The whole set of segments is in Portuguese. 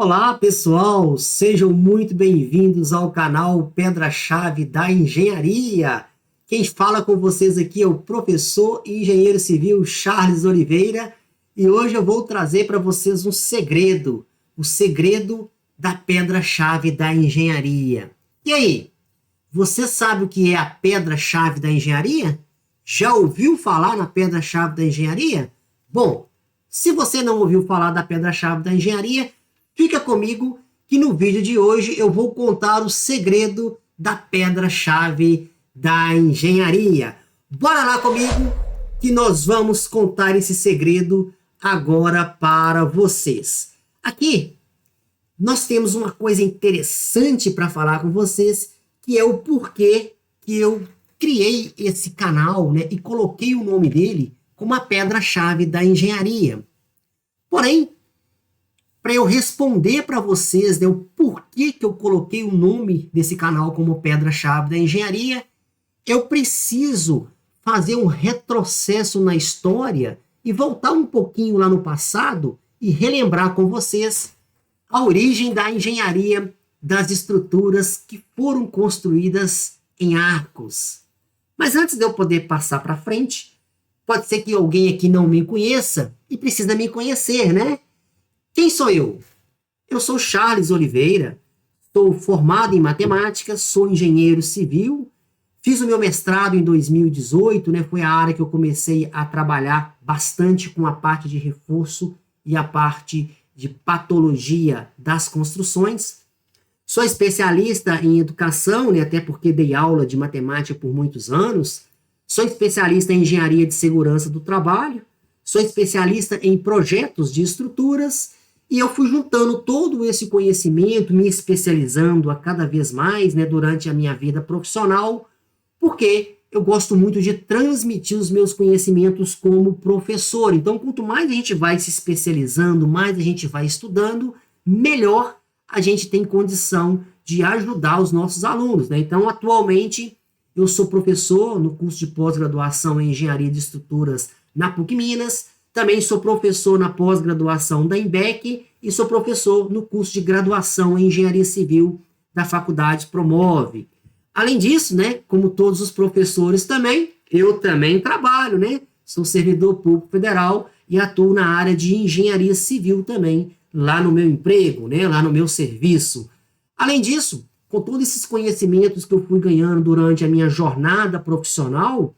Olá, pessoal, sejam muito bem-vindos ao canal Pedra-Chave da Engenharia. Quem fala com vocês aqui é o professor e engenheiro civil Charles Oliveira e hoje eu vou trazer para vocês um segredo, o segredo da pedra-chave da engenharia. E aí, você sabe o que é a pedra-chave da engenharia? Já ouviu falar na pedra-chave da engenharia? Bom, se você não ouviu falar da pedra-chave da engenharia, fica comigo que no vídeo de hoje eu vou contar o segredo da pedra-chave da engenharia. Bora lá comigo que nós vamos contar esse segredo agora para vocês. Aqui nós temos uma coisa interessante para falar com vocês, que é o porquê que eu criei esse canal, né, e coloquei o nome dele como a pedra-chave da engenharia. Porém, para eu responder para vocês, né, o porquê que eu coloquei o nome desse canal como pedra-chave da engenharia, eu preciso fazer um retrocesso na história e voltar um pouquinho lá no passado e relembrar com vocês a origem da engenharia das estruturas que foram construídas em arcos. Mas antes de eu poder passar para frente, pode ser que alguém aqui não me conheça e precisa me conhecer, né? Quem sou eu? Eu sou Charles Oliveira, sou formado em matemática, sou engenheiro civil, fiz o meu mestrado em 2018, né, foi a área que eu comecei a trabalhar bastante com a parte de reforço e a parte de patologia das construções. Sou especialista em educação, né, até porque dei aula de matemática por muitos anos. Sou especialista em engenharia de segurança do trabalho. Sou especialista em projetos de estruturas e eu fui juntando todo esse conhecimento, me especializando a cada vez mais, né, durante a minha vida profissional, porque eu gosto muito de transmitir os meus conhecimentos como professor. Então, quanto mais a gente vai se especializando, mais a gente vai estudando, melhor a gente tem condição de ajudar os nossos alunos, né? Então, atualmente, eu sou professor no curso de pós-graduação em Engenharia de Estruturas na PUC Minas, também sou professor na pós-graduação da EMBEC e sou professor no curso de graduação em Engenharia Civil da Faculdade Promove. Além disso, né, como todos os professores também, eu também trabalho, né? Sou servidor público federal e atuo na área de engenharia civil também, lá no meu emprego, né, lá no meu serviço. Além disso, com todos esses conhecimentos que eu fui ganhando durante a minha jornada profissional,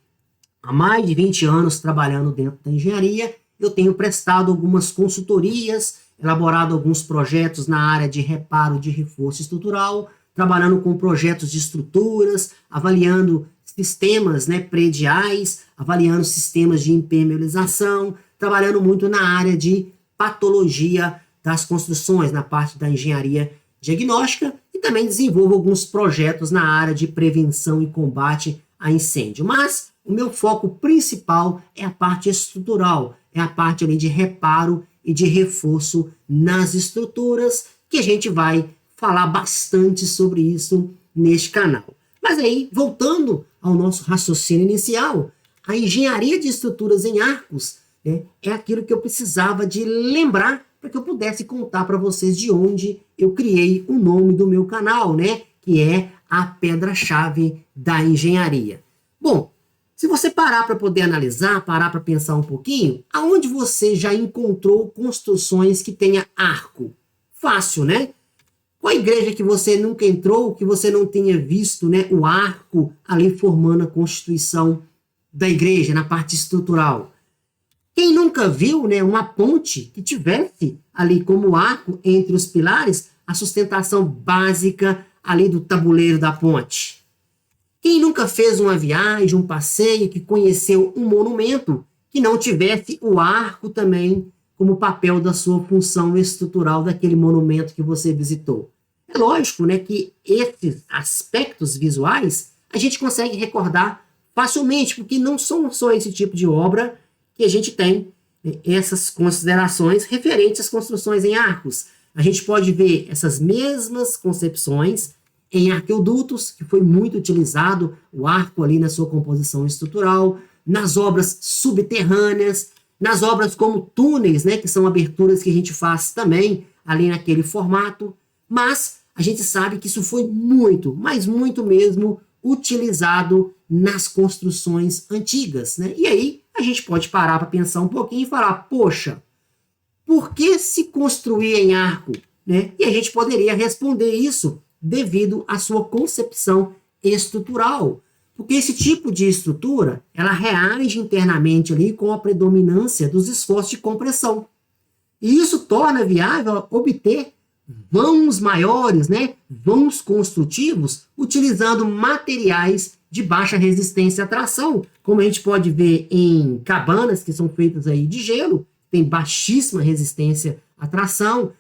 há mais de 20 anos trabalhando dentro da engenharia, eu tenho prestado algumas consultorias, elaborado alguns projetos na área de reparo de reforço estrutural, trabalhando com projetos de estruturas, avaliando sistemas, né, prediais, avaliando sistemas de impermeabilização, trabalhando muito na área de patologia das construções, na parte da engenharia diagnóstica, e também desenvolvo alguns projetos na área de prevenção e combate a incêndio. Mas o meu foco principal é a parte estrutural, é a parte ali de reparo e de reforço nas estruturas, que a gente vai falar bastante sobre isso neste canal. Mas aí, voltando ao nosso raciocínio inicial, a engenharia de estruturas em arcos, né, é aquilo que eu precisava de lembrar para que eu pudesse contar para vocês de onde eu criei o nome do meu canal, né, que é a pedra-chave da engenharia. Bom, se você parar para poder analisar, parar para pensar um pouquinho, aonde você já encontrou construções que tenha arco? Fácil, né? Qual igreja que você nunca entrou, que você não tenha visto, né, o arco ali formando a constituição da igreja, na parte estrutural? Quem nunca viu, né, uma ponte que tivesse ali como arco entre os pilares a sustentação básica ali do tabuleiro da ponte? Quem nunca fez uma viagem, um passeio, que conheceu um monumento que não tivesse o arco também como papel da sua função estrutural daquele monumento que você visitou? É lógico, né, que esses aspectos visuais a gente consegue recordar facilmente, porque não são só esse tipo de obra que a gente tem, né, essas considerações referentes às construções em arcos. A gente pode ver essas mesmas concepções em arqueodutos, que foi muito utilizado o arco ali na sua composição estrutural, nas obras subterrâneas, nas obras como túneis, né, que são aberturas que a gente faz também ali naquele formato, mas a gente sabe que isso foi muito, mas muito mesmo, utilizado nas construções antigas, né? E aí a gente pode parar para pensar um pouquinho e falar, poxa, por que se construía em arco? Né? E a gente poderia responder isso devido à sua concepção estrutural. Porque esse tipo de estrutura, ela reage internamente ali com a predominância dos esforços de compressão. E isso torna viável obter vãos maiores, né, vãos construtivos, utilizando materiais de baixa resistência à tração, como a gente pode ver em cabanas que são feitas aí de gelo, tem baixíssima resistência à tração,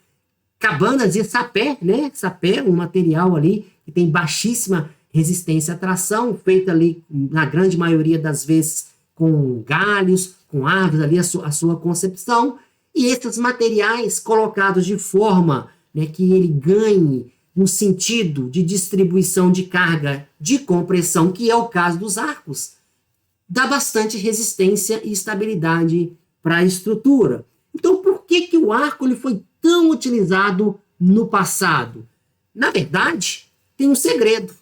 cabanas de sapé, né, sapé, um material ali que tem baixíssima resistência à tração, feita ali, na grande maioria das vezes, com galhos, com árvores ali, a sua concepção, e esses materiais colocados de forma, né, que ele ganhe um sentido de distribuição de carga de compressão, que é o caso dos arcos, dá bastante resistência e estabilidade para a estrutura. Então, por que o arco ele foi tão utilizado no passado? Na verdade, tem um segredo.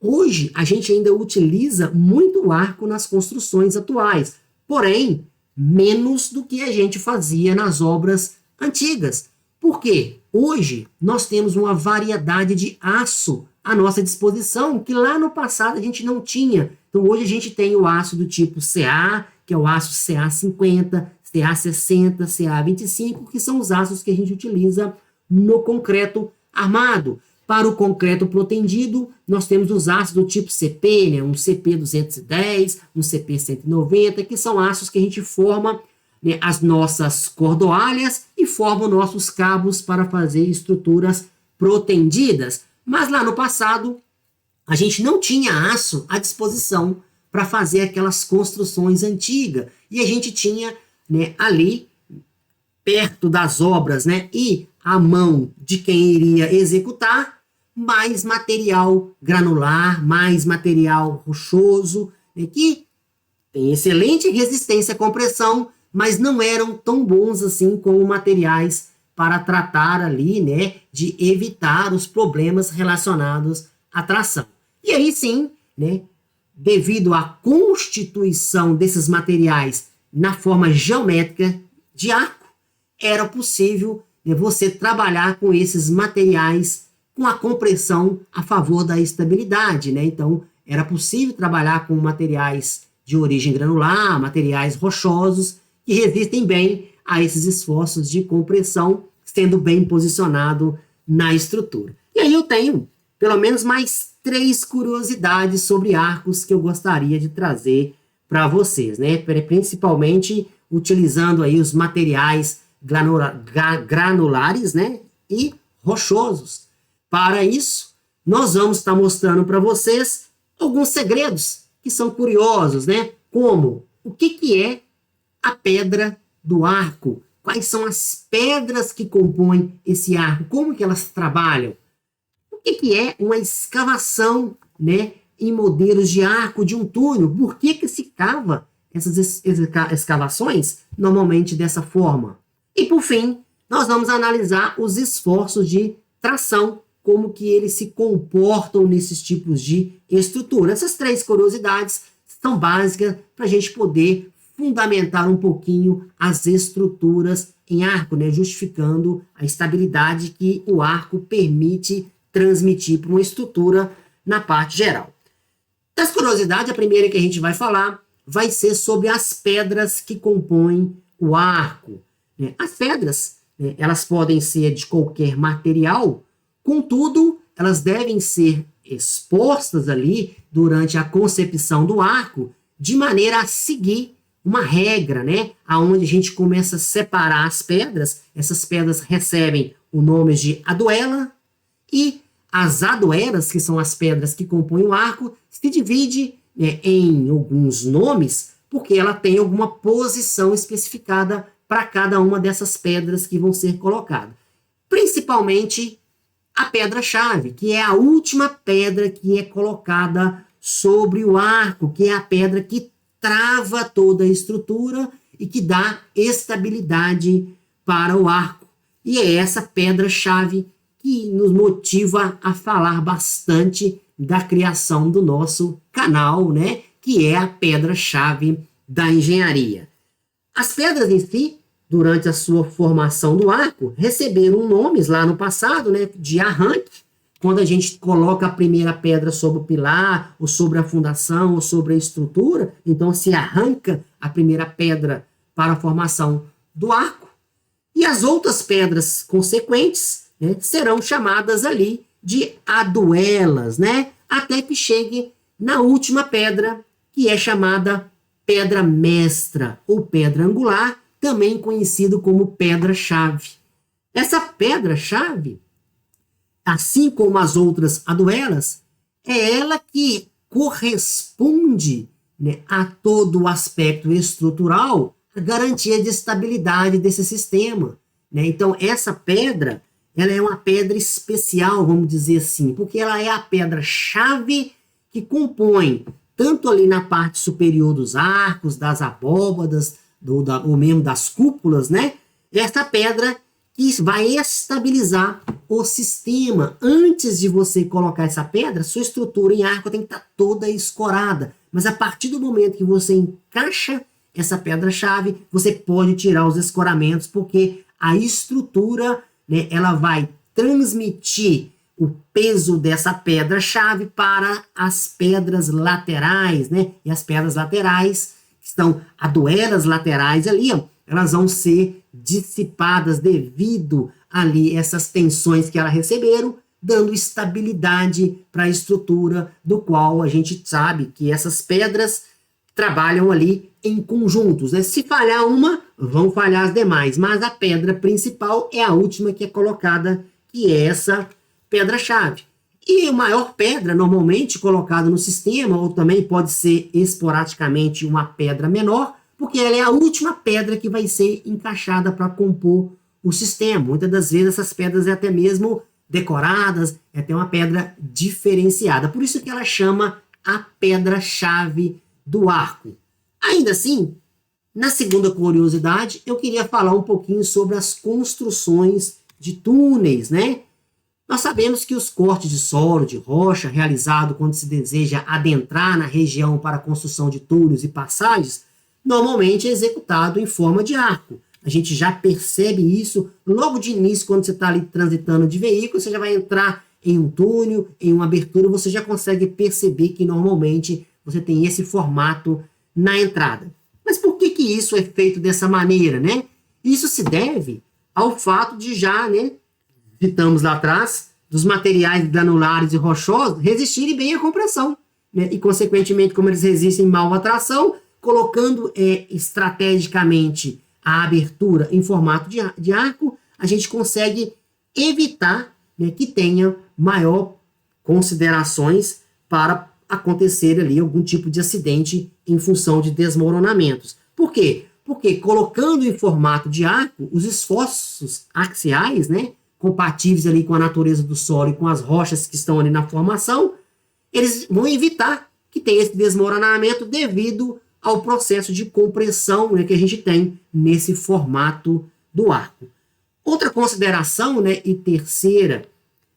Hoje, a gente ainda utiliza muito o arco nas construções atuais, porém, menos do que a gente fazia nas obras antigas. Por quê? Hoje, nós temos uma variedade de aço à nossa disposição, que lá no passado a gente não tinha. Então, hoje a gente tem o aço do tipo CA, que é o aço CA50, CA60, CA25, que são os aços que a gente utiliza no concreto armado. Para o concreto protendido, nós temos os aços do tipo CP, né, um CP210, um CP190, que são aços que a gente forma, né, as nossas cordoalhas e forma os nossos cabos para fazer estruturas protendidas. Mas lá no passado, a gente não tinha aço à disposição para fazer aquelas construções antigas. E a gente tinha, né, ali, perto das obras, né, e à mão de quem iria executar, mais material granular, mais material rochoso, né, que tem excelente resistência à compressão, mas não eram tão bons assim como materiais para tratar ali, né, de evitar os problemas relacionados à tração. E aí sim, né, devido à constituição desses materiais na forma geométrica de arco, era possível, né, você trabalhar com esses materiais com a compressão a favor da estabilidade, né? Então, era possível trabalhar com materiais de origem granular, materiais rochosos, que resistem bem a esses esforços de compressão, sendo bem posicionado na estrutura. E aí eu tenho pelo menos mais 3 curiosidades sobre arcos que eu gostaria de trazer para vocês, né? Principalmente utilizando aí os materiais granulares, né, e rochosos. Para isso, nós vamos estar mostrando para vocês alguns segredos que são curiosos, né, como o que é a pedra do arco, quais são as pedras que compõem esse arco, como que elas trabalham, o que é uma escavação, né, em modelos de arco de um túnel, por que se cava essas escavações normalmente dessa forma. E, por fim, nós vamos analisar os esforços de tração, como que eles se comportam nesses tipos de estrutura. Essas 3 curiosidades são básicas para a gente poder fundamentar um pouquinho as estruturas em arco, né, justificando a estabilidade que o arco permite transmitir para uma estrutura na parte geral. Das curiosidades, a primeira que a gente vai falar vai ser sobre as pedras que compõem o arco. As pedras, elas podem ser de qualquer material, contudo, elas devem ser expostas ali durante a concepção do arco de maneira a seguir uma regra, né? Onde a gente começa a separar as pedras. Essas pedras recebem o nome de aduela e as aduelas, que são as pedras que compõem o arco, se divide, né, em alguns nomes porque ela tem alguma posição especificada para cada uma dessas pedras que vão ser colocadas. Principalmente a pedra-chave, que é a última pedra que é colocada sobre o arco, que é a pedra que trava toda a estrutura e que dá estabilidade para o arco. E é essa pedra-chave que nos motiva a falar bastante da criação do nosso canal, né? Que é a pedra-chave da engenharia. As pedras em si, durante a sua formação do arco, receberam nomes lá no passado, né? De arranque, quando a gente coloca a primeira pedra sobre o pilar, ou sobre a fundação, ou sobre a estrutura, então se arranca a primeira pedra para a formação do arco. E as outras pedras consequentes, né, serão chamadas ali de aduelas, né? Até que chegue na última pedra, que é chamada pedra mestra ou pedra angular, também conhecido como pedra-chave. Essa pedra-chave, assim como as outras aduelas, é ela que corresponde, né, a todo o aspecto estrutural, a garantia de estabilidade desse sistema, né? Então, essa pedra, ela é uma pedra especial, vamos dizer assim, porque ela é a pedra-chave que compõe, tanto ali na parte superior dos arcos, das abóbadas, ou mesmo das cúpulas, né? Essa pedra que vai estabilizar o sistema. Antes de você colocar essa pedra, sua estrutura em arco tem que estar toda escorada. Mas a partir do momento que você encaixa essa pedra-chave, você pode tirar os escoramentos, porque a estrutura, né, ela vai transmitir o peso dessa pedra-chave para as pedras laterais, né? E as pedras laterais, que estão aduelas laterais ali, ó, elas vão ser dissipadas devido ali essas tensões que elas receberam, dando estabilidade para a estrutura, do qual a gente sabe que essas pedras trabalham ali em conjuntos, né? Se falhar uma, vão falhar as demais, mas a pedra principal é a última que é colocada, que é essa pedra-chave. E a maior pedra, normalmente colocada no sistema, ou também pode ser esporadicamente uma pedra menor, porque ela é a última pedra que vai ser encaixada para compor o sistema. Muitas das vezes essas pedras é até mesmo decoradas, é até uma pedra diferenciada. Por isso que ela chama a pedra-chave do arco. Ainda assim, na segunda curiosidade, eu queria falar um pouquinho sobre as construções de túneis, né? Nós sabemos que os cortes de solo, de rocha, realizado quando se deseja adentrar na região para a construção de túneis e passagens, normalmente é executado em forma de arco. A gente já percebe isso logo de início, quando você está ali transitando de veículo, você já vai entrar em um túnel, em uma abertura, você já consegue perceber que normalmente você tem esse formato na entrada. Mas por que isso é feito dessa maneira, né? Isso se deve ao fato de já, né, citamos lá atrás, dos materiais granulares e rochosos resistirem bem à compressão, né? E, consequentemente, como eles resistem mal à tração, colocando estrategicamente a abertura em formato de arco, a gente consegue evitar, né, que tenha maior considerações para acontecer ali algum tipo de acidente em função de desmoronamentos. Por quê? Porque colocando em formato de arco, os esforços axiais, né, compatíveis ali com a natureza do solo e com as rochas que estão ali na formação, eles vão evitar que tenha esse desmoronamento devido ao processo de compressão, né, que a gente tem nesse formato do arco. Outra consideração, né, e terceira,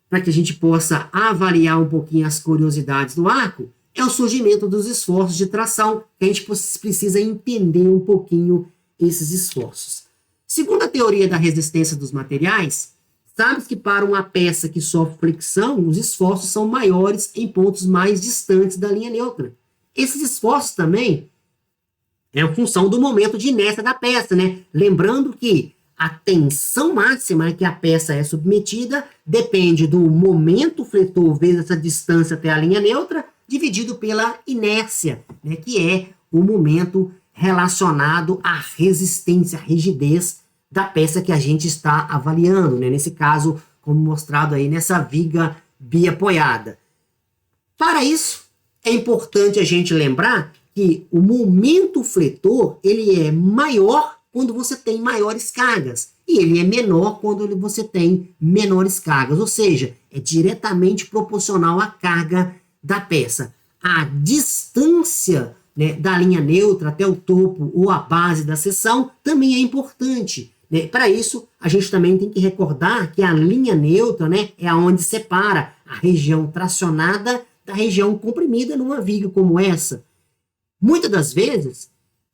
para que a gente possa avaliar um pouquinho as curiosidades do arco, é o surgimento dos esforços de tração, que a gente precisa entender um pouquinho esses esforços. Segundo a teoria da resistência dos materiais, sabe que para uma peça que sofre fricção, os esforços são maiores em pontos mais distantes da linha neutra. Esses esforços também é a função do momento de inércia da peça, né? Lembrando que a tensão máxima que a peça é submetida depende do momento fletor vezes essa distância até a linha neutra, dividido pela inércia, né? Que é o momento relacionado à resistência, à rigidez da peça que a gente está avaliando, né? Nesse caso, como mostrado aí nessa viga biapoiada. Para isso, é importante a gente lembrar que o momento fletor, ele é maior quando você tem maiores cargas, e ele é menor quando você tem menores cargas, ou seja, é diretamente proporcional à carga da peça. A distância, né, da linha neutra até o topo ou a base da seção também é importante, né? Para isso, a gente também tem que recordar que a linha neutra, né, é aonde separa a região tracionada da região comprimida numa viga como essa. Muitas das vezes,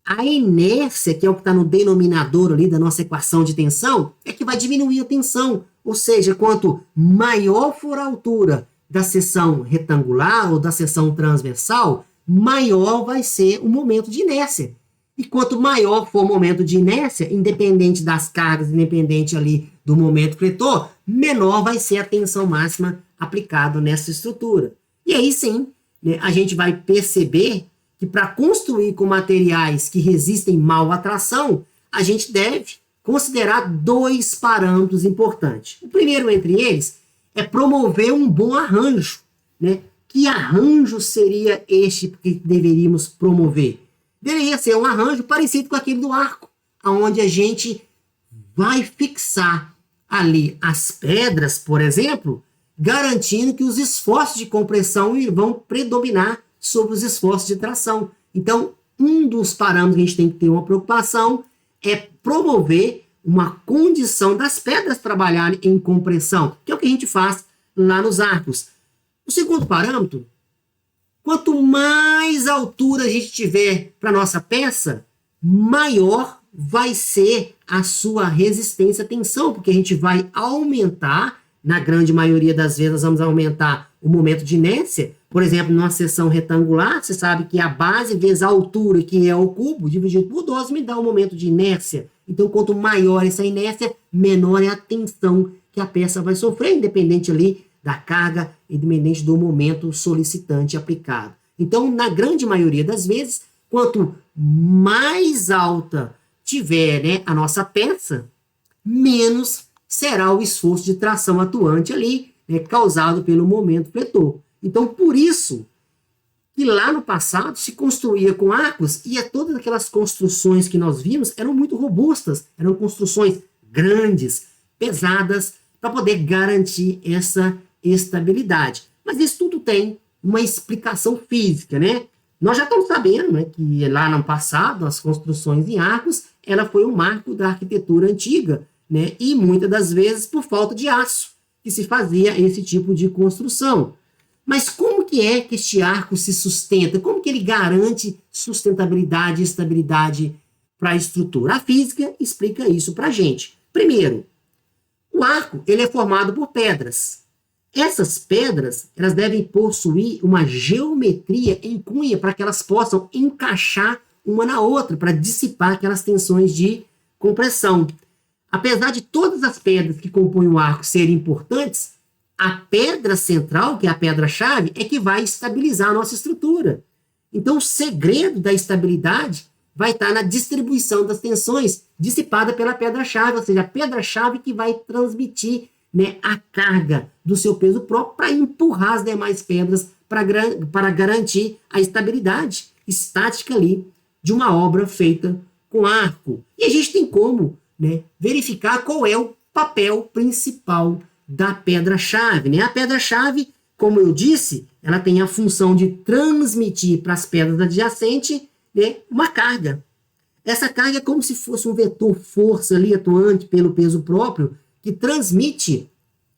a inércia, que é o que está no denominador ali da nossa equação de tensão, é que vai diminuir a tensão. Ou seja, quanto maior for a altura da seção retangular ou da seção transversal, maior vai ser o momento de inércia. E quanto maior for o momento de inércia, independente das cargas, independente ali do momento fletor, menor vai ser a tensão máxima aplicada nessa estrutura. E aí sim, né, a gente vai perceber que para construir com materiais que resistem mal à tração, a gente deve considerar dois parâmetros importantes. O primeiro entre eles é promover um bom arranjo, né? Que arranjo seria este que deveríamos promover? Deveria ser um arranjo parecido com aquele do arco, onde a gente vai fixar ali as pedras, por exemplo, garantindo que os esforços de compressão vão predominar sobre os esforços de tração. Então, um dos parâmetros que a gente tem que ter uma preocupação é promover uma condição das pedras trabalharem em compressão, que é o que a gente faz lá nos arcos. O segundo parâmetro, quanto mais altura a gente tiver para a nossa peça, maior vai ser a sua resistência à tensão, porque a gente vai aumentar, na grande maioria das vezes, vamos aumentar o momento de inércia. Por exemplo, numa seção retangular, você sabe que a base vezes a altura, que é o cubo, dividido por 12, me dá o momento de inércia. Então, quanto maior essa inércia, menor é a tensão que a peça vai sofrer, independente ali da carga, independente do momento solicitante aplicado. Então, na grande maioria das vezes, quanto mais alta tiver, né, a nossa peça, menos será o esforço de tração atuante ali, né, causado pelo momento fletor. Então, por isso que lá no passado se construía com arcos e todas aquelas construções que nós vimos eram muito robustas, eram construções grandes, pesadas, para poder garantir essa estabilidade. Mas isso tudo tem uma explicação física, né? Nós já estamos sabendo, né, que lá no passado as construções em arcos, ela foi um marco da arquitetura antiga, né? E muitas das vezes por falta de aço que se fazia esse tipo de construção. Mas como que é que este arco se sustenta? Como que ele garante sustentabilidade e estabilidade para a estrutura? A física explica isso para a gente. Primeiro, o arco ele é formado por pedras. Essas pedras elas devem possuir uma geometria em cunha para que elas possam encaixar uma na outra, para dissipar aquelas tensões de compressão. Apesar de todas as pedras que compõem o arco serem importantes, a pedra central, que é a pedra-chave, é que vai estabilizar a nossa estrutura. Então, o segredo da estabilidade vai estar na distribuição das tensões dissipada pela pedra-chave, ou seja, a pedra-chave que vai transmitir, né, a carga do seu peso próprio para empurrar as demais pedras para garantir a estabilidade estática ali de uma obra feita com arco. E a gente tem como, né, verificar qual é o papel principal da pedra-chave, né? A pedra-chave, como eu disse, ela tem a função de transmitir para as pedras adjacentes, né, uma carga. Essa carga é como se fosse um vetor força ali atuante pelo peso próprio, que transmite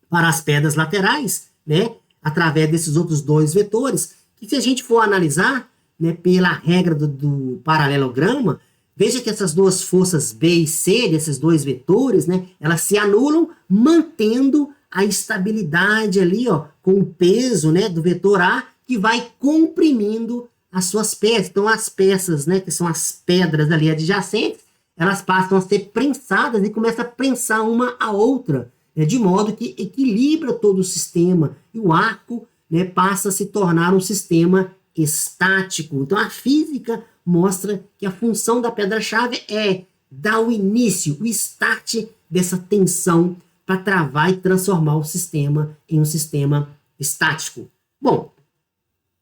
para as pedras laterais, né, através desses outros dois vetores, que se a gente for analisar, né, pela regra do paralelograma, veja que essas duas forças B e C, desses dois vetores, né, elas se anulam, mantendo a estabilidade ali, ó, com o peso, né, do vetor A, que vai comprimindo as suas peças. Então, as peças, né, que são as pedras ali adjacentes, elas passam a ser prensadas e começam a prensar uma a outra, né, de modo que equilibra todo o sistema. E o arco, né, passa a se tornar um sistema estático. Então, a física mostra que a função da pedra-chave é dar o início, o start dessa tensão para travar e transformar o sistema em um sistema estático. Bom,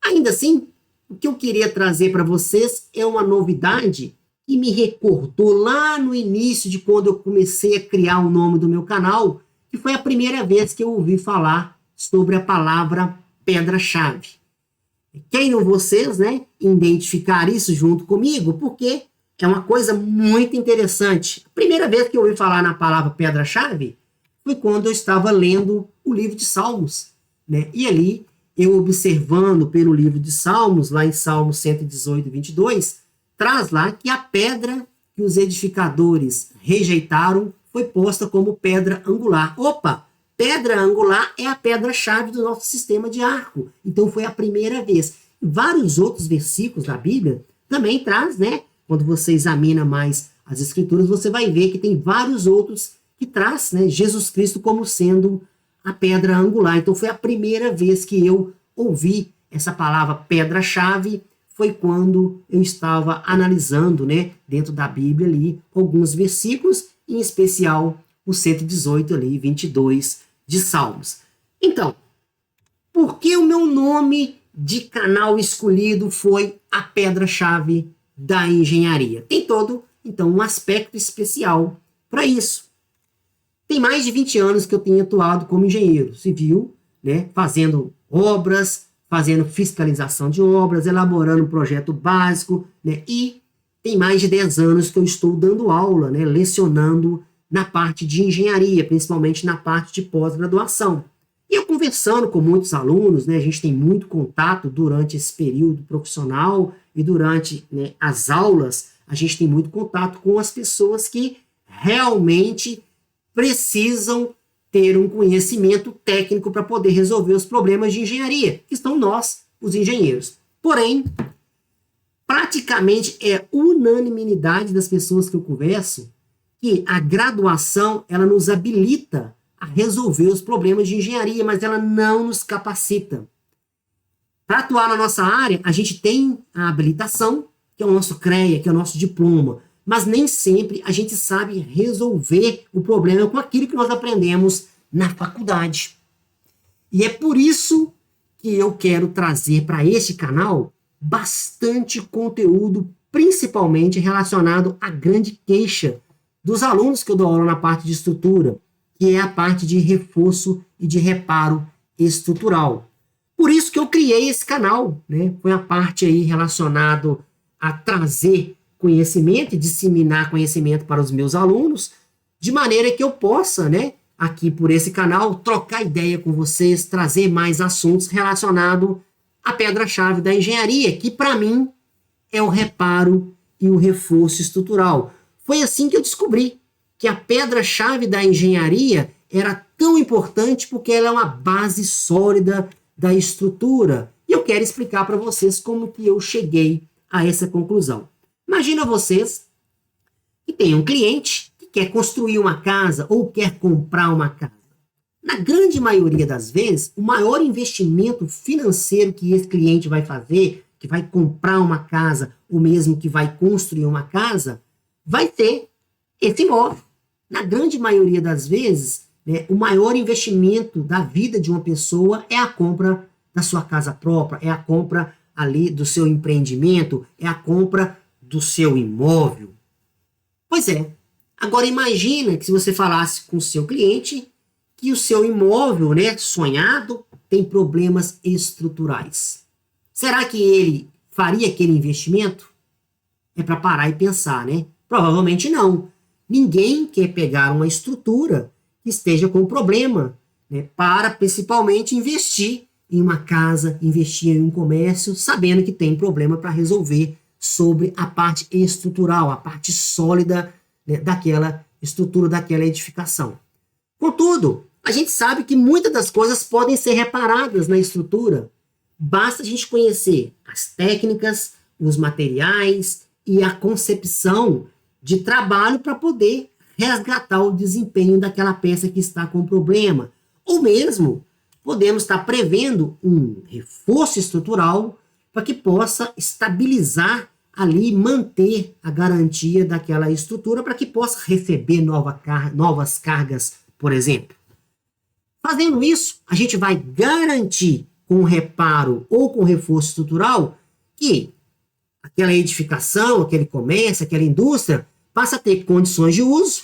ainda assim, o que eu queria trazer para vocês é uma novidade que me recordou lá no início de quando eu comecei a criar o nome do meu canal, que foi a primeira vez que eu ouvi falar sobre a palavra pedra-chave. Queiram vocês, né, identificar isso junto comigo, porque é uma coisa muito interessante. A primeira vez que eu ouvi falar na palavra pedra-chave foi quando eu estava lendo o livro de Salmos, né? E ali, eu observando pelo livro de Salmos, lá em Salmos 118, 22, traz lá que a pedra que os edificadores rejeitaram foi posta como pedra angular. Opa! Pedra angular é a pedra-chave do nosso sistema de arco. Então foi a primeira vez. Vários outros versículos da Bíblia também traz, né? Quando você examina mais as escrituras, você vai ver que tem vários outros que traz, né, Jesus Cristo como sendo a pedra angular. Então foi a primeira vez que eu ouvi essa palavra pedra-chave, foi quando eu estava analisando, né, dentro da Bíblia ali, alguns versículos, em especial o 118 ali, 22 de Salmos. Então, por que o meu nome de canal escolhido foi a pedra-chave da engenharia? Tem todo, então, um aspecto especial para isso. Tem mais de 20 anos que eu tenho atuado como engenheiro civil, né, fazendo obras, fazendo fiscalização de obras, elaborando um projeto básico, né, e tem mais de 10 anos que eu estou dando aula, né, lecionando na parte de engenharia, principalmente na parte de pós-graduação. E eu conversando com muitos alunos, né, a gente tem muito contato durante esse período profissional e durante, né, as aulas, a gente tem muito contato com as pessoas que realmente precisam ter um conhecimento técnico para poder resolver os problemas de engenharia, que estão nós, os engenheiros. Porém, praticamente é unanimidade das pessoas que eu converso que a graduação, ela nos habilita a resolver os problemas de engenharia, mas ela não nos capacita. Para atuar na nossa área, a gente tem a habilitação, que é o nosso CREA, que é o nosso diploma, mas nem sempre a gente sabe resolver o problema com aquilo que nós aprendemos na faculdade. E é por isso que eu quero trazer para este canal bastante conteúdo, principalmente relacionado à grande queixa dos alunos que eu dou aula na parte de estrutura, que é a parte de reforço e de reparo estrutural. Por isso que eu criei esse canal, né? Foi a parte aí relacionada a trazer conhecimento e disseminar conhecimento para os meus alunos, de maneira que eu possa, né, aqui por esse canal, trocar ideia com vocês, trazer mais assuntos relacionados à pedra-chave da engenharia, que para mim é o reparo e o reforço estrutural. Foi assim que eu descobri que a pedra-chave da engenharia era tão importante porque ela é uma base sólida da estrutura. E eu quero explicar para vocês como que eu cheguei a essa conclusão. Imagina vocês que tem um cliente que quer construir uma casa ou quer comprar uma casa. Na grande maioria das vezes, o maior investimento financeiro que esse cliente vai fazer, que vai comprar uma casa ou mesmo que vai construir uma casa, vai ter esse imóvel. Na grande maioria das vezes, né, o maior investimento da vida de uma pessoa é a compra da sua casa própria, é a compra ali do seu empreendimento, é a compra do seu imóvel. Pois é. Agora imagina que se você falasse com o seu cliente que o seu imóvel, né, sonhado, tem problemas estruturais. Será que ele faria aquele investimento? É para parar e pensar, né? Provavelmente não. Ninguém quer pegar uma estrutura que esteja com problema, né, para principalmente investir em uma casa, investir em um comércio, sabendo que tem problema para resolver sobre a parte estrutural, a parte sólida, né, daquela estrutura, daquela edificação. Contudo, a gente sabe que muitas das coisas podem ser reparadas na estrutura. Basta a gente conhecer as técnicas, os materiais e a concepção de trabalho para poder resgatar o desempenho daquela peça que está com problema. Ou mesmo, podemos estar prevendo um reforço estrutural para que possa estabilizar ali, manter a garantia daquela estrutura para que possa receber novas cargas, por exemplo. Fazendo isso, a gente vai garantir com reparo ou com reforço estrutural que aquela edificação, aquele comércio, aquela indústria passa a ter condições de uso,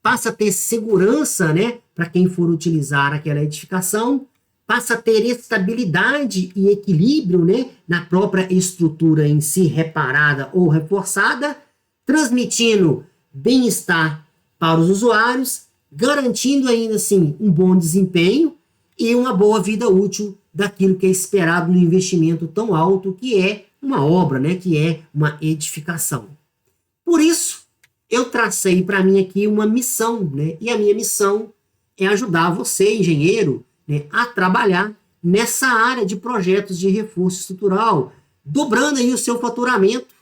passa a ter segurança, né, para quem for utilizar aquela edificação, passa a ter estabilidade e equilíbrio, né, na própria estrutura em si, reparada ou reforçada, transmitindo bem-estar para os usuários, garantindo ainda assim um bom desempenho e uma boa vida útil daquilo que é esperado no investimento tão alto que é uma obra, né, que é uma edificação. Por isso, eu tracei para mim aqui uma missão, né, e a minha missão é ajudar você, engenheiro, né, a trabalhar nessa área de projetos de reforço estrutural, dobrando aí o seu faturamento,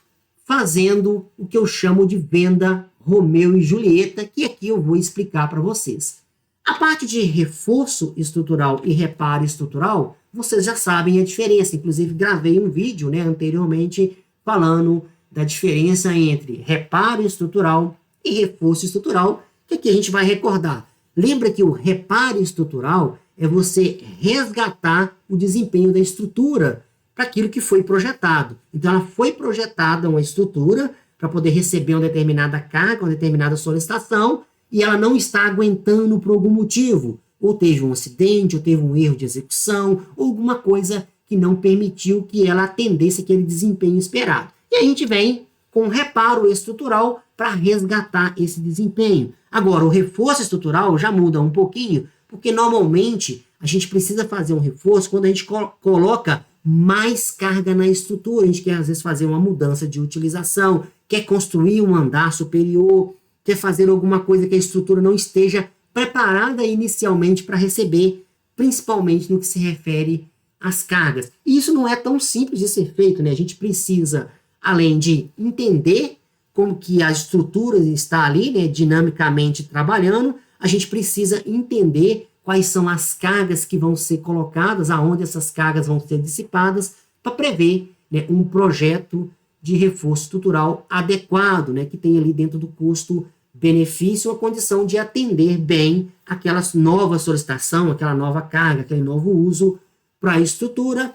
fazendo o que eu chamo de venda Romeu e Julieta, que aqui eu vou explicar para vocês. A parte de reforço estrutural e reparo estrutural, vocês já sabem a diferença. Inclusive, gravei um vídeo, né, anteriormente falando da diferença entre reparo estrutural e reforço estrutural, que aqui a gente vai recordar. Lembra que o reparo estrutural é você resgatar o desempenho da estrutura para aquilo que foi projetado. Então, ela foi projetada uma estrutura para poder receber uma determinada carga, uma determinada solicitação, e ela não está aguentando por algum motivo. Ou teve um acidente, ou teve um erro de execução, ou alguma coisa que não permitiu que ela atendesse aquele desempenho esperado. E aí a gente vem com reparo estrutural para resgatar esse desempenho. Agora, o reforço estrutural já muda um pouquinho, porque normalmente a gente precisa fazer um reforço quando a gente coloca mais carga na estrutura. A gente quer, às vezes, fazer uma mudança de utilização, quer construir um andar superior, quer fazer alguma coisa que a estrutura não esteja preparada inicialmente para receber, principalmente no que se refere às cargas. E isso não é tão simples de ser feito, né? A gente precisa, além de entender como que a estrutura está ali, né, dinamicamente trabalhando, a gente precisa entender quais são as cargas que vão ser colocadas, aonde essas cargas vão ser dissipadas, para prever, né, um projeto de reforço estrutural adequado, né, que tem ali dentro do custo-benefício a condição de atender bem aquela nova solicitação, aquela nova carga, aquele novo uso para a estrutura.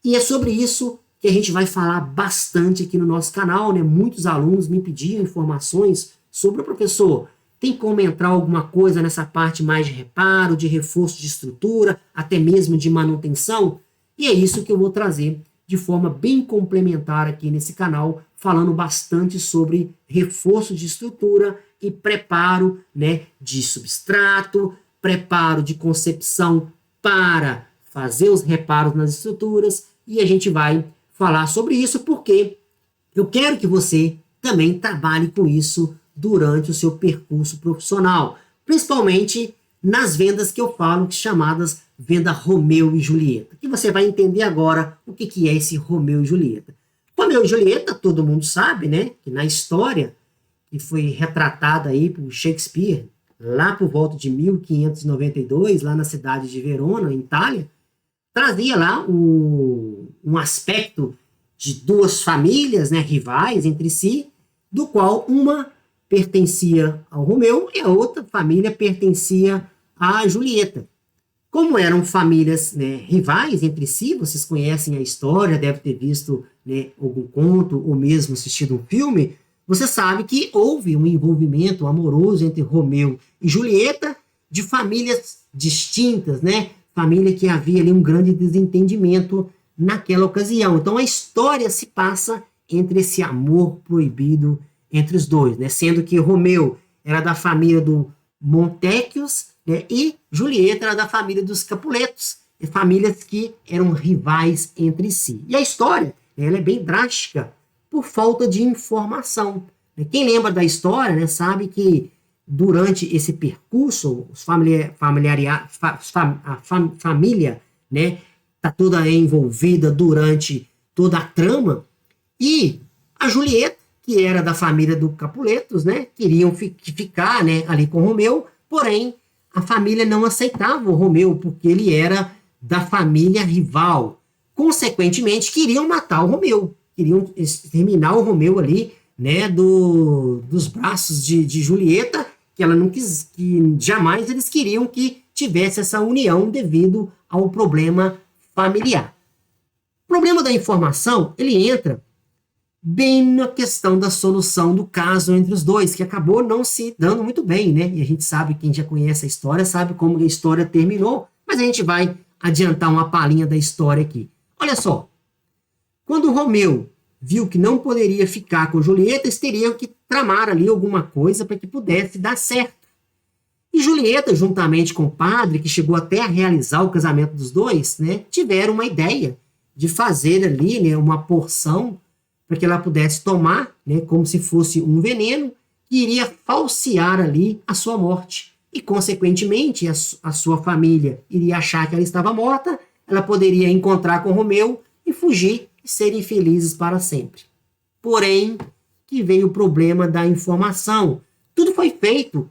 E é sobre isso que a gente vai falar bastante aqui no nosso canal, né? Muitos alunos me pediam informações sobre o professor. Tem como entrar alguma coisa nessa parte mais de reparo, de reforço de estrutura, até mesmo de manutenção? E é isso que eu vou trazer de forma bem complementar aqui nesse canal, falando bastante sobre reforço de estrutura e preparo, né, de substrato, preparo de concepção para fazer os reparos nas estruturas, e a gente vai falar sobre isso porque eu quero que você também trabalhe com isso durante o seu percurso profissional, principalmente nas vendas que eu falo, chamadas venda Romeu e Julieta, que você vai entender agora o que é esse Romeu e Julieta. Romeu e Julieta, todo mundo sabe, né, que na história que foi retratada aí por Shakespeare, lá por volta de 1592, lá na cidade de Verona, em Itália, trazia lá um aspecto de duas famílias, né, rivais entre si, do qual uma pertencia ao Romeu e a outra família pertencia à Julieta. Como eram famílias, né, rivais entre si, vocês conhecem a história, deve ter visto, né, algum conto ou mesmo assistido um filme, você sabe que houve um envolvimento amoroso entre Romeu e Julieta de famílias distintas, né? Família que havia ali um grande desentendimento naquela ocasião. Então a história se passa entre esse amor proibido entre os dois, né? Sendo que Romeu era da família do Montecchios, né? E Julieta era da família dos Capuletos, famílias que eram rivais entre si. E a história, ela é bem drástica por falta de informação. Quem lembra da história, né, sabe que durante esse percurso, a família, né, está toda envolvida durante toda a trama, e a Julieta, que era da família do Capuletos, né, queriam ficar, né, ali com Romeu, porém a família não aceitava o Romeu, porque ele era da família rival. Consequentemente, queriam matar o Romeu, queriam exterminar o Romeu ali, né, dos braços de Julieta, que ela não quis, que jamais eles queriam que tivesse essa união devido ao problema familiar. O problema da informação, ele entra bem na questão da solução do caso entre os dois, que acabou não se dando muito bem, né? E a gente sabe, quem já conhece a história, sabe como a história terminou, mas a gente vai adiantar uma palhinha da história aqui. Olha só, quando Romeu viu que não poderia ficar com Julieta, eles teriam que tramar ali alguma coisa para que pudesse dar certo. E Julieta, juntamente com o padre, que chegou até a realizar o casamento dos dois, né, tiveram uma ideia de fazer ali, né, uma porção para que ela pudesse tomar, né, como se fosse um veneno, que iria falsear ali a sua morte. E, consequentemente, a sua família iria achar que ela estava morta, ela poderia encontrar com Romeu e fugir e serem felizes para sempre. Porém, que veio o problema da informação. Tudo foi feito,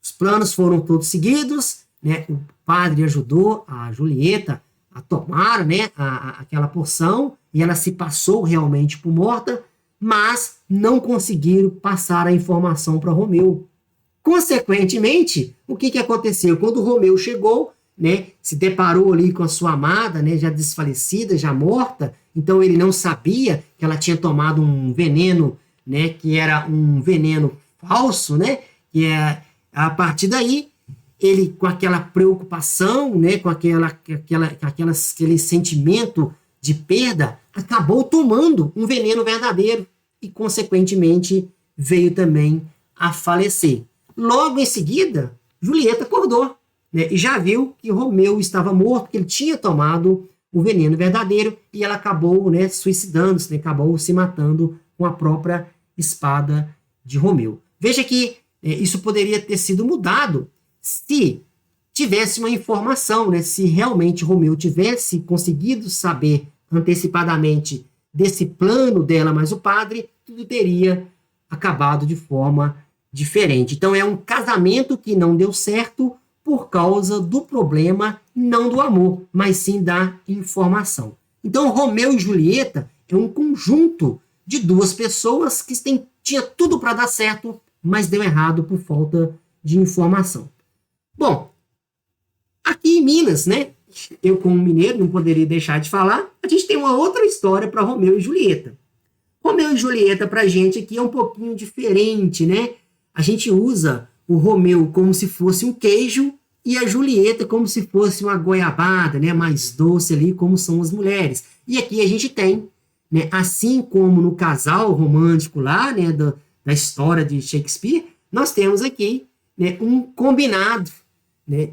os planos foram todos seguidos, né? O padre ajudou a Julieta a tomar, né, aquela porção, e ela se passou realmente por morta, mas não conseguiram passar a informação para Romeu. Consequentemente, o que aconteceu? Quando Romeu chegou, né, se deparou ali com a sua amada, né, já desfalecida, já morta, então ele não sabia que ela tinha tomado um veneno, né, que era um veneno falso, né, que é, a partir daí, ele com aquela preocupação, né, com aquele sentimento de perda, acabou tomando um veneno verdadeiro e, consequentemente, veio também a falecer. Logo em seguida, Julieta acordou, né, e já viu que Romeu estava morto, que ele tinha tomado o veneno verdadeiro, e ela acabou, né, suicidando-se, né, acabou se matando com a própria espada de Romeu. Veja que isso poderia ter sido mudado se tivesse uma informação, né, se realmente Romeu tivesse conseguido saber antecipadamente desse plano dela, mas o padre, tudo teria acabado de forma diferente. Então é um casamento que não deu certo por causa do problema, não do amor, mas sim da informação. Então Romeu e Julieta é um conjunto de duas pessoas que tinha tudo para dar certo, mas deu errado por falta de informação. Bom, aqui em Minas, né, eu como mineiro não poderia deixar de falar, a gente tem uma outra história para Romeu e Julieta. Romeu e Julieta para a gente aqui é um pouquinho diferente, né? A gente usa o Romeu como se fosse um queijo e a Julieta como se fosse uma goiabada, né, mais doce ali, como são as mulheres. E aqui a gente tem, né, assim como no casal romântico lá, né, da história de Shakespeare, nós temos aqui, né, um combinado, né,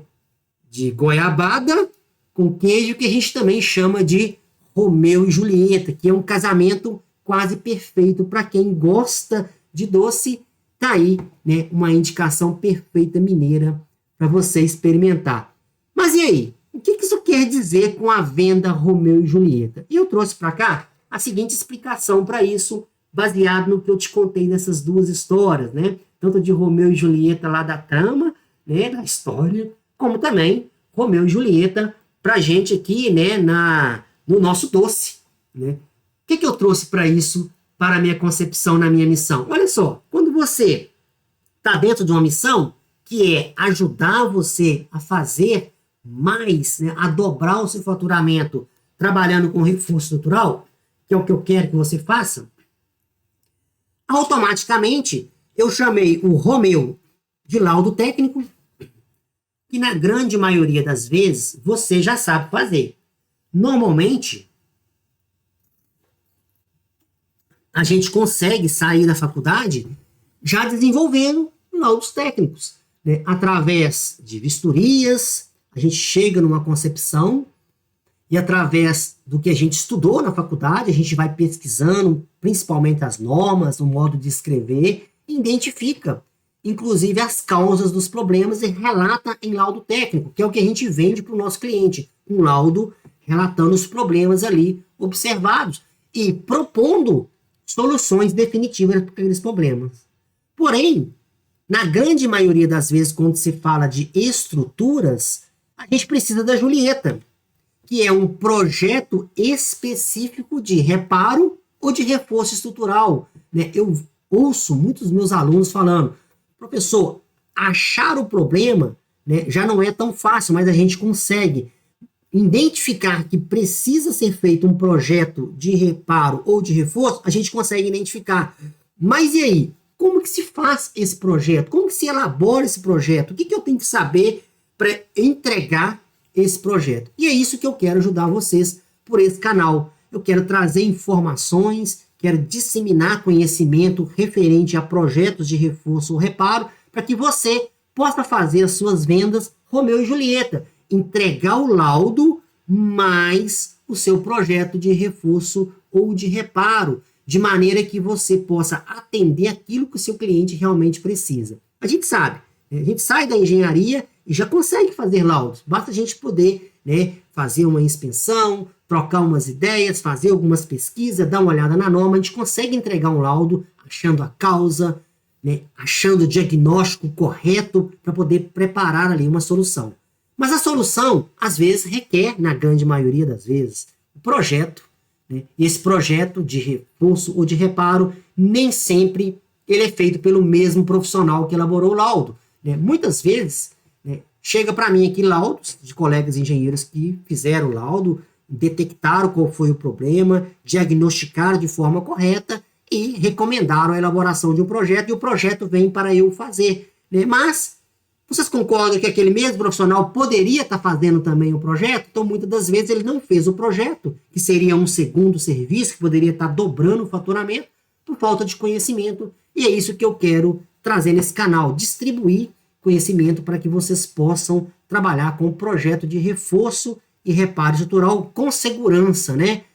de goiabada com queijo, que a gente também chama de Romeu e Julieta, que é um casamento quase perfeito para quem gosta de doce. Tá aí, né, uma indicação perfeita mineira para você experimentar. Mas e aí? O que isso quer dizer com a venda Romeu e Julieta? E eu trouxe para cá a seguinte explicação para isso, baseado no que eu te contei dessas duas histórias, né? Tanto de Romeu e Julieta lá da trama, né, da história, como também Romeu e Julieta para a gente aqui, né, no nosso doce, né? O que eu trouxe para isso, para a minha concepção na minha missão? Olha só, quando você está dentro de uma missão que é ajudar você a fazer mais, né, a dobrar o seu faturamento trabalhando com reforço estrutural, que é o que eu quero que você faça, automaticamente eu chamei o Romeu de laudo técnico, que na grande maioria das vezes você já sabe fazer. Normalmente, a gente consegue sair da faculdade já desenvolvendo laudos técnicos, né? Através de vistorias, a gente chega numa concepção e através do que a gente estudou na faculdade, a gente vai pesquisando, principalmente as normas, o modo de escrever, e identifica, inclusive, as causas dos problemas e relata em laudo técnico, que é o que a gente vende para o nosso cliente, um laudo relatando os problemas ali observados e propondo soluções definitivas para aqueles problemas. Porém, na grande maioria das vezes, quando se fala de estruturas, a gente precisa da Julieta, que é um projeto específico de reparo ou de reforço estrutural, né? Eu ouço muitos dos meus alunos falando, professor, achar o problema, né, já não é tão fácil, mas a gente consegue identificar que precisa ser feito um projeto de reparo ou de reforço, a gente consegue identificar. Mas e aí? Como que se faz esse projeto? Como que se elabora esse projeto? O que eu tenho que saber para entregar esse projeto? E é isso que eu quero ajudar vocês por esse canal. eu quero trazer informações, quero disseminar conhecimento referente a projetos de reforço ou reparo, para que você possa fazer as suas vendas Romeu e Julieta, entregar o laudo mais o seu projeto de reforço ou de reparo, de maneira que você possa atender aquilo que o seu cliente realmente precisa. A gente sabe, né? A gente sai da engenharia e já consegue fazer laudos, basta a gente poder, né, fazer uma inspeção, trocar umas ideias, fazer algumas pesquisas, dar uma olhada na norma, a gente consegue entregar um laudo achando a causa, né, achando o diagnóstico correto para poder preparar ali uma solução. Mas a solução, às vezes, requer, na grande maioria das vezes, o projeto, né? E esse projeto de reforço ou de reparo, nem sempre ele é feito pelo mesmo profissional que elaborou o laudo, né? Muitas vezes, né, chega para mim aqui laudos de colegas engenheiros que fizeram o laudo, detectaram qual foi o problema, diagnosticaram de forma correta e recomendaram a elaboração de um projeto, e o projeto vem para eu fazer, né? Mas vocês concordam que aquele mesmo profissional poderia estar fazendo também o projeto? Então, muitas das vezes, ele não fez o projeto, que seria um segundo serviço, que poderia estar dobrando o faturamento, por falta de conhecimento. E é isso que eu quero trazer nesse canal, distribuir conhecimento para que vocês possam trabalhar com o projeto de reforço e reparo estrutural com segurança, né?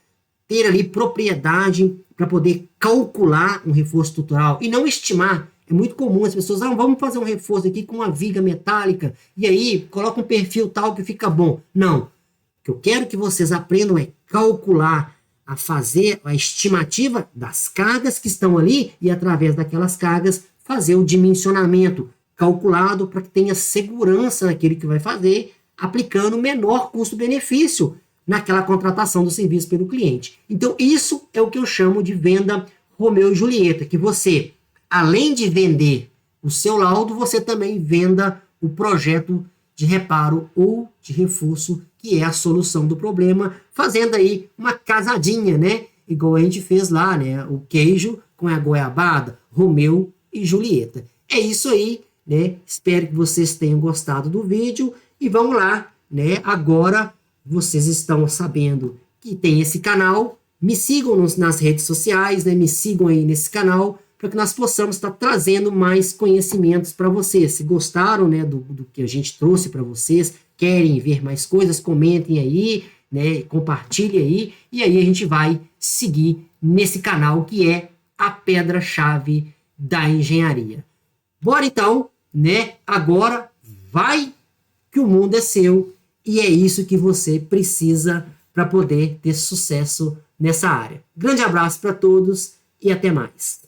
Ter ali propriedade para poder calcular um reforço estrutural e não estimar. É muito comum as pessoas, vamos fazer um reforço aqui com uma viga metálica, e aí coloca um perfil tal que fica bom. Não. O que eu quero que vocês aprendam é calcular, a fazer a estimativa das cargas que estão ali, e através daquelas cargas fazer o dimensionamento calculado para que tenha segurança naquele que vai fazer, aplicando o menor custo-benefício naquela contratação do serviço pelo cliente. Então, isso é o que eu chamo de venda Romeu e Julieta, que você, além de vender o seu laudo, você também venda o projeto de reparo ou de reforço, que é a solução do problema, fazendo aí uma casadinha, né? Igual a gente fez lá, né? O queijo com a goiabada, Romeu e Julieta. É isso aí, né? Espero que vocês tenham gostado do vídeo e vamos lá, né? Agora vocês estão sabendo que tem esse canal, me sigam nas redes sociais, né? Me sigam aí nesse canal, para que nós possamos estar trazendo mais conhecimentos para vocês. Se gostaram, né, do que a gente trouxe para vocês, querem ver mais coisas, comentem aí, né, compartilhem aí, e aí a gente vai seguir nesse canal que é a pedra-chave da engenharia. Bora então, né, agora vai que o mundo é seu, e é isso que você precisa para poder ter sucesso nessa área. Grande abraço para todos e até mais.